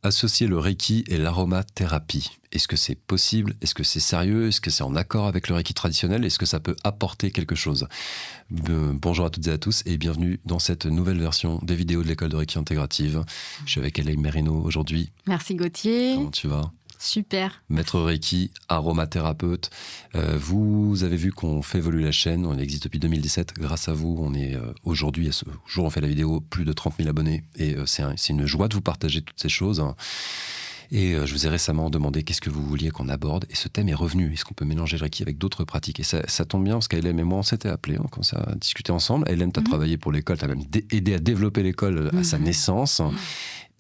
Associer le Reiki et l'aromathérapie. Est-ce que c'est possible? Est-ce que c'est sérieux? Est-ce que c'est en accord avec le Reiki traditionnel? Est-ce que ça peut apporter quelque chose? Bonjour à toutes et à tous et bienvenue dans cette nouvelle version des vidéos de l'école de Reiki intégrative. Je suis avec Elaine Merino aujourd'hui. Merci Gauthier. Comment tu vas? Super. Maître Reiki, aromathérapeute. Vous avez vu qu'on fait évoluer la chaîne. On existe depuis 2017. Grâce à vous, on est aujourd'hui, à ce jour, on fait la vidéo, plus de 30 000 abonnés. Et c'est une joie de vous partager toutes ces choses. Et je vous ai récemment demandé qu'est-ce que vous vouliez qu'on aborde. Et ce thème est revenu. Est-ce qu'on peut mélanger le Reiki avec d'autres pratiques? Et ça tombe bien parce qu'Hélène et moi, on s'était appelés. On commençait à discuter ensemble. Hélène, tu as travaillé pour l'école. Tu as même aidé à développer l'école à sa naissance.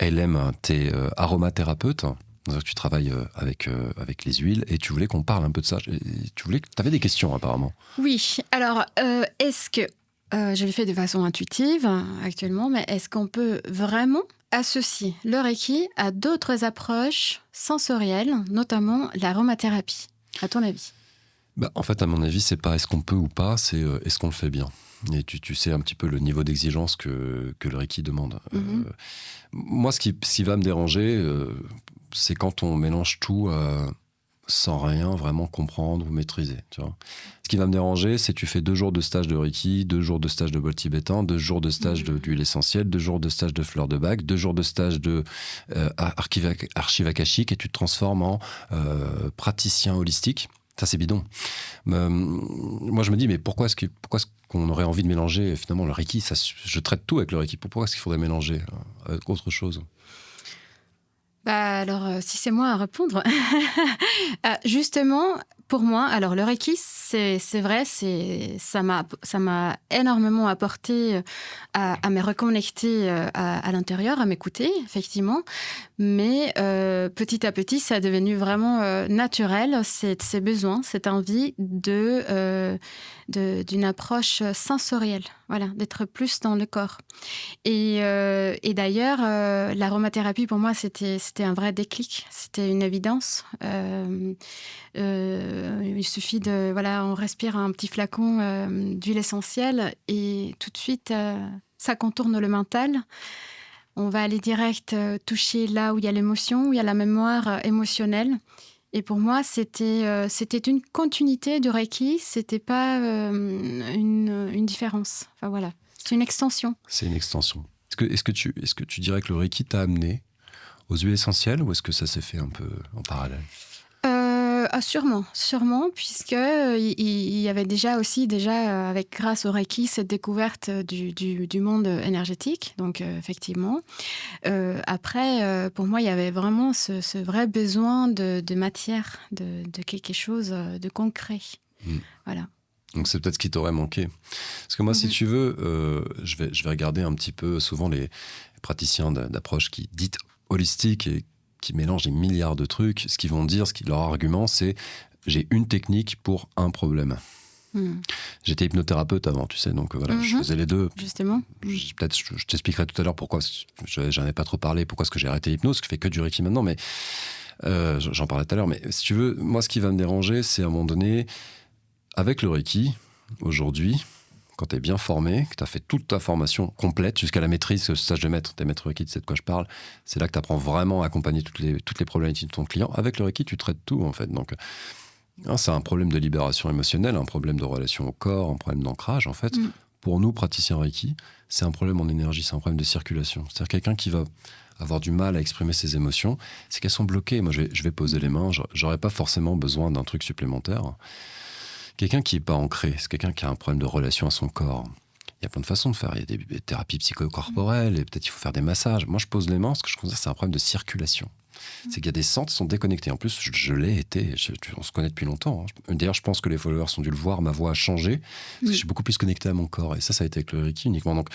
Hélène, tu es aromathérapeute. Tu travailles avec les huiles et tu voulais qu'on parle un peu de ça. Tu avais des questions apparemment. Oui, alors est-ce que, je le fais de façon intuitive actuellement, mais est-ce qu'on peut vraiment associer le Reiki à d'autres approches sensorielles, notamment l'aromathérapie, à ton avis? En fait, à mon avis, c'est pas est-ce qu'on peut ou pas, c'est est-ce qu'on le fait bien. Et tu sais un petit peu le niveau d'exigence que le Reiki demande. Moi, ce qui va me déranger, c'est quand on mélange tout sans rien vraiment comprendre ou maîtriser. Tu vois. Ce qui va me déranger, c'est que tu fais 2 jours de stage de Reiki, 2 jours de stage de bol tibétain, 2 jours de stage d'huile essentielle, 2 jours de stage de fleurs de bac, 2 jours de stage de archive akashique et tu te transformes en praticien holistique. Ça, c'est bidon. Moi, je me dis, mais pourquoi est-ce qu'on aurait envie de mélanger finalement le Reiki? Je traite tout avec le Reiki. Pourquoi est-ce qu'il faudrait mélanger avec autre chose? Alors, si c'est moi à répondre, justement, pour moi, alors le Reiki, c'est vrai, ça m'a énormément apporté à me reconnecter à l'intérieur, à m'écouter, effectivement. Mais petit à petit, ça est devenu vraiment naturel, ces besoins, cette envie d'une approche sensorielle, voilà, d'être plus dans le corps. Et d'ailleurs, l'aromathérapie, pour moi, c'était un vrai déclic. C'était une évidence. Il suffit on respire un petit flacon d'huile essentielle et tout de suite, ça contourne le mental. On va aller direct toucher là où il y a l'émotion, où il y a la mémoire émotionnelle. Et pour moi, c'était une continuité du Reiki. C'était pas une différence. Enfin voilà. C'est une extension. C'est une extension. Est-ce que tu dirais que le Reiki t'a amené aux huiles essentielles ou est-ce que ça s'est fait un peu en parallèle? Sûrement, puisque il y avait déjà grâce au Reiki, cette découverte du monde énergétique. Donc effectivement. Après, pour moi, il y avait vraiment ce vrai besoin de matière, de quelque chose de concret. Voilà. Donc c'est peut-être ce qui t'aurait manqué. Parce que moi, si tu veux, je vais regarder un petit peu souvent les praticiens d'approche qui dites holistiques et qui mélangent des milliards de trucs. Ce qu'ils vont dire, leur argument, c'est j'ai une technique pour un problème. J'étais hypnothérapeute avant, tu sais, donc voilà, je faisais les deux. Justement. Peut-être je t'expliquerai tout à l'heure pourquoi j'en ai pas trop parlé, pourquoi est-ce que j'ai arrêté l'hypnose, que je fais que du Reiki maintenant, mais j'en parlais tout à l'heure. Mais si tu veux, moi, ce qui va me déranger, c'est à un moment donné, avec le Reiki, aujourd'hui, quand tu es bien formé, que tu as fait toute ta formation complète jusqu'à la maîtrise, le stage de maître, t'es maître Reiki, tu sais de quoi je parle, c'est là que tu apprends vraiment à accompagner toutes les problématiques de ton client. Avec le Reiki, tu traites tout, en fait. Donc, c'est un problème de libération émotionnelle, un problème de relation au corps, un problème d'ancrage, en fait. Pour nous, praticiens Reiki, c'est un problème en énergie, c'est un problème de circulation. C'est-à-dire quelqu'un qui va avoir du mal à exprimer ses émotions, c'est qu'elles sont bloquées. Moi, je vais poser les mains, j'aurais pas forcément besoin d'un truc supplémentaire. Quelqu'un qui n'est pas ancré, c'est quelqu'un qui a un problème de relation à son corps. Il y a plein de façons de faire. Il y a des thérapies psychocorporelles et peut-être il faut faire des massages. Moi, je pose les mains parce que je considère que c'est un problème de circulation. C'est qu'il y a des centres qui sont déconnectés. En plus, je l'ai été. On se connaît depuis longtemps. D'ailleurs, je pense que les followers ont dû le voir. Ma voix a changé. Parce que je suis beaucoup plus connecté à mon corps. Et ça a été avec le Reiki uniquement. Donc,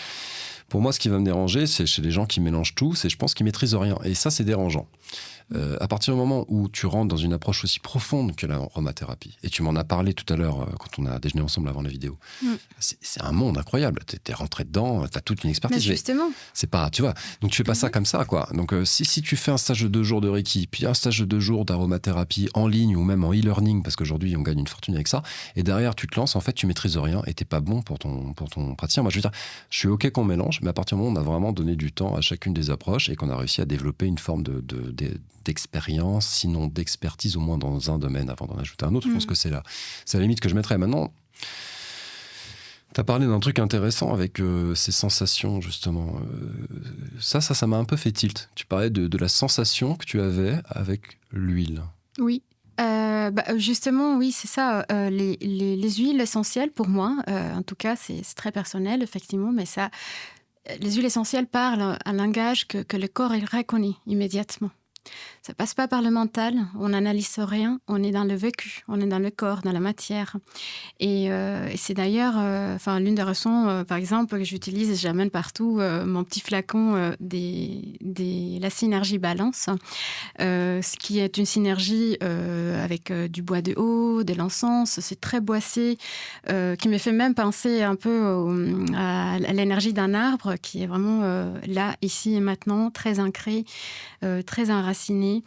pour moi, ce qui va me déranger, c'est chez les gens qui mélangent tout. C'est, je pense, qu'ils maîtrisent rien. Et ça, c'est dérangeant. À partir du moment où tu rentres dans une approche aussi profonde que l'aromathérapie, et tu m'en as parlé tout à l'heure quand on a déjeuné ensemble avant la vidéo, c'est un monde incroyable. T'es rentré dedans, t'as toute une expertise. Mais justement. C'est pas, tu vois. Donc tu fais pas ça comme ça, quoi. Donc si tu fais un stage de 2 jours de Reiki, puis un stage de 2 jours d'aromathérapie en ligne ou même en e-learning, parce qu'aujourd'hui on gagne une fortune avec ça, et derrière tu te lances, en fait tu maîtrises rien et t'es pas bon pour ton praticien. Moi je veux dire, je suis ok qu'on mélange, mais à partir du moment où on a vraiment donné du temps à chacune des approches et qu'on a réussi à développer une forme d'expérience, sinon d'expertise au moins dans un domaine avant d'en ajouter un autre, je pense que c'est la limite que je mettrais. Maintenant, tu as parlé d'un truc intéressant avec ces sensations, justement. Ça m'a un peu fait tilt. Tu parlais de la sensation que tu avais avec l'huile. Oui. Justement, oui, c'est ça. Les huiles essentielles, pour moi, en tout cas, c'est très personnel, effectivement, mais ça, les huiles essentielles parlent un langage que le corps il reconnaît immédiatement. Ça passe pas par le mental, on n'analyse rien, on est dans le vécu, on est dans le corps, dans la matière. Et c'est d'ailleurs l'une des raisons, par exemple, que j'utilise et j'amène partout mon petit flacon la synergie balance, ce qui est une synergie avec du bois de haut, de l'encens, c'est très boissé, qui me fait même penser un peu à l'énergie d'un arbre qui est vraiment là, ici et maintenant, très ancré, très enraciné.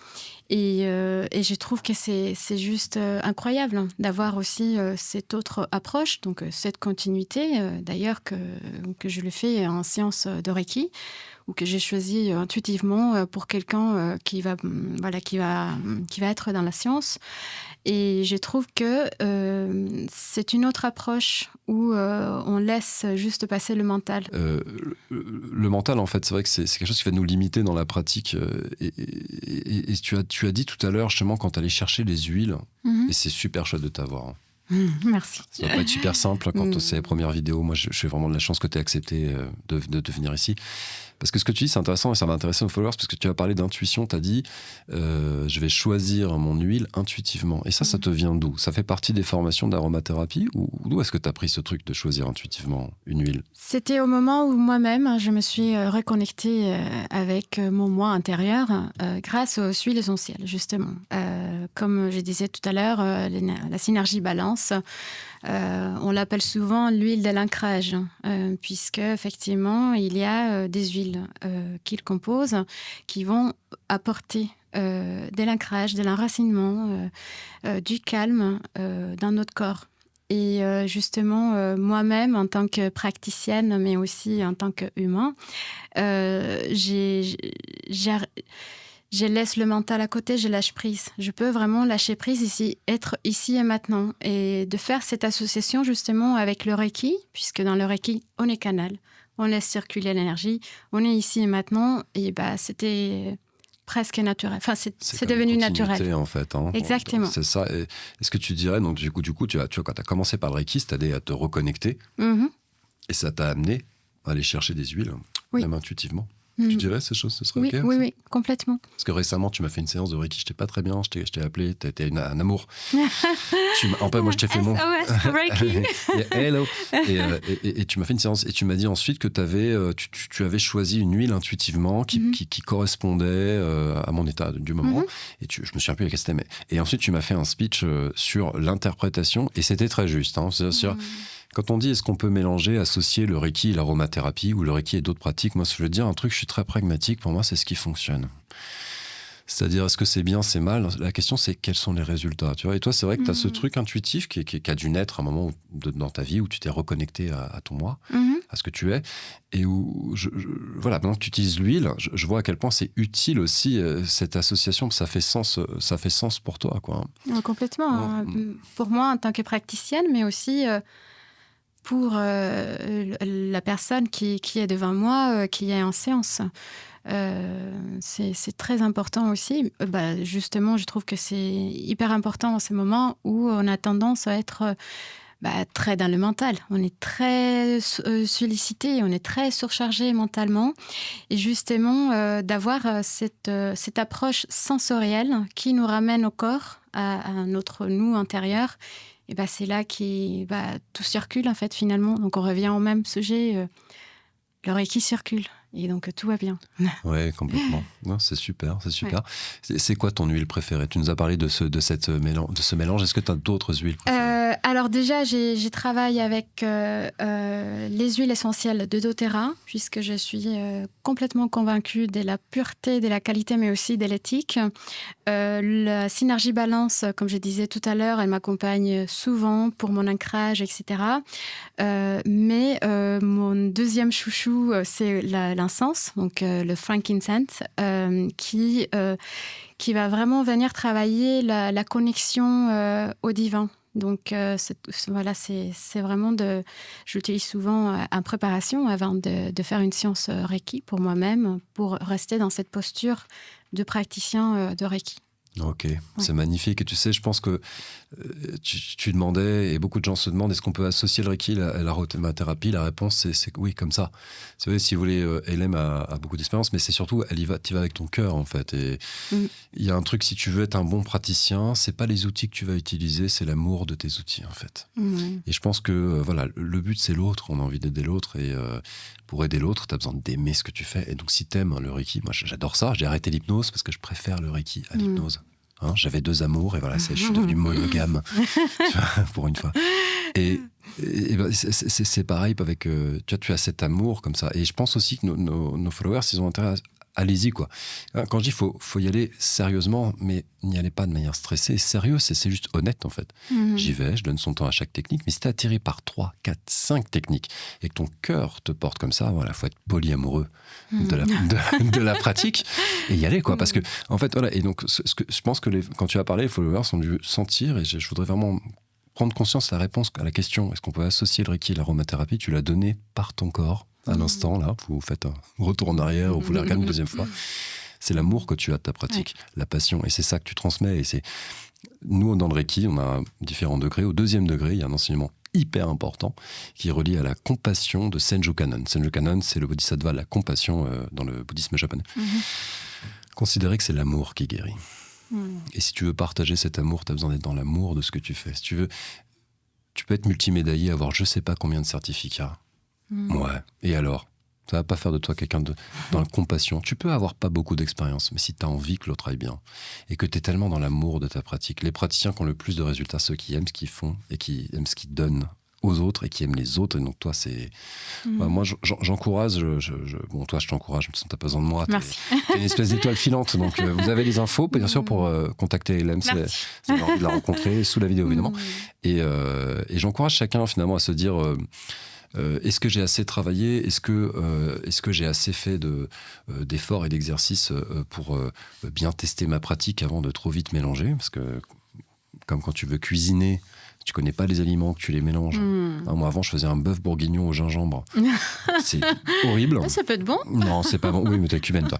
Et je trouve que c'est juste incroyable d'avoir aussi cette autre approche, donc cette continuité, d'ailleurs que je le fais en séance de Reiki, ou que j'ai choisi intuitivement pour quelqu'un qui va être dans la science. Et je trouve que c'est une autre approche où on laisse juste passer le mental. Le mental, en fait, c'est vrai que c'est quelque chose qui va nous limiter dans la pratique. Et tu as dit tout à l'heure, justement, quand tu allais chercher les huiles, et c'est super chouette de t'avoir. Merci. Ça va pas être super simple quand c'est les premières vidéos. Moi, je suis vraiment de la chance que tu aies accepté de venir ici. Parce que ce que tu dis, c'est intéressant et ça va intéresser nos followers parce que tu as parlé d'intuition. Tu as dit, je vais choisir mon huile intuitivement. Et ça te vient d'où? Ça fait partie des formations d'aromathérapie ou d'où est-ce que tu as pris ce truc de choisir intuitivement une huile? C'était au moment où moi-même, je me suis reconnectée avec mon moi intérieur grâce aux huiles essentielles, justement. Comme je disais tout à l'heure, la synergie balance, on l'appelle souvent l'huile de l'ancrage, puisque effectivement, il y a des huiles qu'il compose qui vont apporter de l'ancrage, de l'enracinement, du calme dans notre corps. Et justement, moi-même, en tant que praticienne, mais aussi en tant qu'humain, je laisse le mental à côté, je lâche prise. Je peux vraiment lâcher prise ici, être ici et maintenant. Et de faire cette association justement avec le Reiki, puisque dans le Reiki, on est canal, on laisse circuler l'énergie, on est ici et maintenant. Et c'était presque naturel. Enfin, c'est devenu naturel. En fait, hein. Exactement. C'est ça. Et est-ce que tu dirais, donc du coup, tu vois, quand tu as commencé par le Reiki, ça t'a aidé à te reconnecter. Et ça t'a amené à aller chercher des huiles, même intuitivement. Tu dirais ces choses, ce serait OK? Oui, complètement. Parce que récemment, tu m'as fait une séance de Reiki, je n'étais pas très bien, je t'ai appelé, tu étais un amour. En fait, moi, je t'ai fait mon... SOS Reiki. Hello. Et tu m'as fait une séance et tu m'as dit ensuite que tu avais choisi une huile intuitivement qui correspondait à mon état du moment. Et je me souviens plus laquelle c'était. Et ensuite, tu m'as fait un speech sur l'interprétation et c'était très juste. Hein, c'est-à-dire, quand on dit est-ce qu'on peut mélanger, associer le Reiki et l'aromathérapie ou le Reiki et d'autres pratiques, moi je veux dire un truc, je suis très pragmatique, pour moi c'est ce qui fonctionne. C'est-à-dire est-ce que c'est bien, c'est mal? La question c'est quels sont les résultats, tu vois? Et toi c'est vrai que tu as ce truc intuitif qui a dû naître à un moment dans ta vie où tu t'es reconnecté à ton moi, à ce que tu es, et où voilà, maintenant que tu utilises l'huile, je vois à quel point c'est utile aussi cette association, ça fait sens pour toi, quoi. Complètement. Pour moi en tant que praticienne, mais aussi... pour la personne qui est devant moi, qui est en séance. C'est très important aussi. Justement, je trouve que c'est hyper important en ce moment où on a tendance à être très dans le mental. On est très sollicité, on est très surchargé mentalement. Et justement, d'avoir cette approche sensorielle qui nous ramène au corps, à notre nous intérieur, et c'est là tout circule en fait finalement. Donc on revient au même sujet, le Reiki circule. Et donc, tout va bien. Ouais, complètement. Non, c'est super, c'est super. Ouais. C'est quoi ton huile préférée? Tu nous as parlé de ce mélange. Est-ce que tu as d'autres huiles préférées? Alors déjà, j'ai travaillé avec les huiles essentielles de doTERRA, puisque je suis complètement convaincue de la pureté, de la qualité, mais aussi de l'éthique. La Synergie Balance, comme je disais tout à l'heure, elle m'accompagne souvent pour mon ancrage, etc. Mais mon deuxième chouchou, c'est l'incense, donc le frankincense, qui va vraiment venir travailler la connexion au divin. Donc voilà, c'est vraiment je l'utilise souvent en préparation avant de faire une séance Reiki pour moi-même, pour rester dans cette posture de praticien de Reiki. Ok, c'est magnifique. Et tu sais, je pense que tu demandais, et beaucoup de gens se demandent, est-ce qu'on peut associer le Reiki à l'aromathérapie? La réponse, c'est oui, comme ça. C'est vrai, si vous voulez, Hélène a beaucoup d'expérience, mais c'est surtout, tu y vas avec ton cœur, en fait. Et il y a un truc, si tu veux être un bon praticien, c'est pas les outils que tu vas utiliser, c'est l'amour de tes outils, en fait. Et je pense que, voilà, le but, c'est l'autre. On a envie d'aider l'autre. Et pour aider l'autre, tu as besoin d'aimer ce que tu fais. Et donc, si t'aimes le Reiki, moi, j'adore ça. J'ai arrêté l'hypnose parce que je préfère le Reiki à l'hypnose. Hein, j'avais 2 amours et voilà, je suis devenu monogame pour une fois. Et ben, c'est pareil avec, tu as cet amour comme ça. Et je pense aussi que nos followers, ils ont intérêt allez-y, quoi. Quand je dis faut y aller sérieusement, mais n'y allez pas de manière stressée. Sérieux, c'est juste honnête, en fait. J'y vais, je donne son temps à chaque technique, mais si t'es attiré par 3, 4, 5 techniques et que ton cœur te porte comme ça, voilà, faut être polyamoureux de la pratique et y aller, quoi. Parce que, en fait, voilà, et donc, je pense que quand tu as parlé, les followers ont dû sentir, et je voudrais vraiment prendre conscience de la réponse à la question, est-ce qu'on peut associer le Reiki et l'aromathérapie? Tu l'as donné par ton corps. À l'instant, là, vous faites un retour en arrière ou vous la regardez une deuxième fois. C'est l'amour que tu as de ta pratique, la passion. Et c'est ça que tu transmets. Et nous, dans le Reiki, on a différents degrés. Au 2e degré, il y a un enseignement hyper important qui est relié à la compassion de Senju Kanon. Senju Kanon, c'est le bodhisattva, la compassion dans le bouddhisme japonais. Considérez que c'est l'amour qui guérit. Et si tu veux partager cet amour, tu as besoin d'être dans l'amour de ce que tu fais. Si tu veux, tu peux être multimédaillé, avoir je sais pas combien de certificats. Ouais. Et alors, ça va pas faire de toi quelqu'un dans la compassion. Tu peux avoir pas beaucoup d'expérience, mais si tu as envie que l'autre aille bien et que tu es tellement dans l'amour de ta pratique, les praticiens qui ont le plus de résultats, ceux qui aiment ce qu'ils font et qui aiment ce qu'ils donnent aux autres et qui aiment les autres. Et donc toi, c'est... Bah, moi, j'encourage. Bon, toi, je t'encourage, tu n'as pas besoin de moi. Merci. T'es une espèce d'étoile filante. Donc, vous avez les infos, bien sûr, pour contacter Hélène. Si vous avez envie de la rencontrer, sous la vidéo, évidemment. Et j'encourage chacun, finalement, à se dire... est-ce que j'ai assez travaillé? Est-ce que j'ai assez fait d'efforts et d'exercices pour bien tester ma pratique avant de trop vite mélanger? Parce que, comme quand tu veux cuisiner, tu connais pas les aliments, que tu les mélanges. Moi, avant, je faisais un bœuf bourguignon au gingembre. C'est horrible. Ça peut être bon. Non, c'est pas bon. Oui, mais t'es cubaine, toi.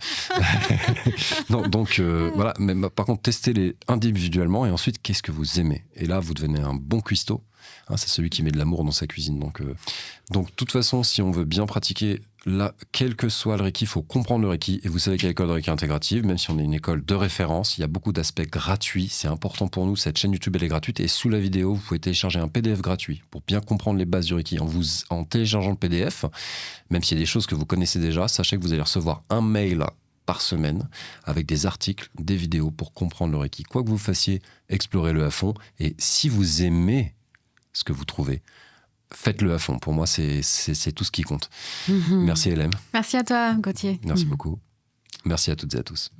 Non, donc, voilà. Mais par contre, testez-les individuellement et ensuite, qu'est-ce que vous aimez? Et là, vous devenez un bon cuistot. C'est celui qui met de l'amour dans sa cuisine. Donc, de toute façon, si on veut bien pratiquer, là, quel que soit le Reiki, il faut comprendre le Reiki. Et vous savez qu'à l'école de Reiki intégrative, même si on est une école de référence, il y a beaucoup d'aspects gratuits. C'est important pour nous. Cette chaîne YouTube, elle est gratuite. Et sous la vidéo, vous pouvez télécharger un PDF gratuit pour bien comprendre les bases du Reiki. En téléchargeant le PDF, même s'il y a des choses que vous connaissez déjà, sachez que vous allez recevoir un mail par semaine avec des articles, des vidéos pour comprendre le Reiki. Quoi que vous fassiez, explorez-le à fond. Et si vous aimez ce que vous trouvez, faites-le à fond. Pour moi, c'est tout ce qui compte. Merci Hélène. Merci à toi, Gauthier. Merci beaucoup. Merci à toutes et à tous.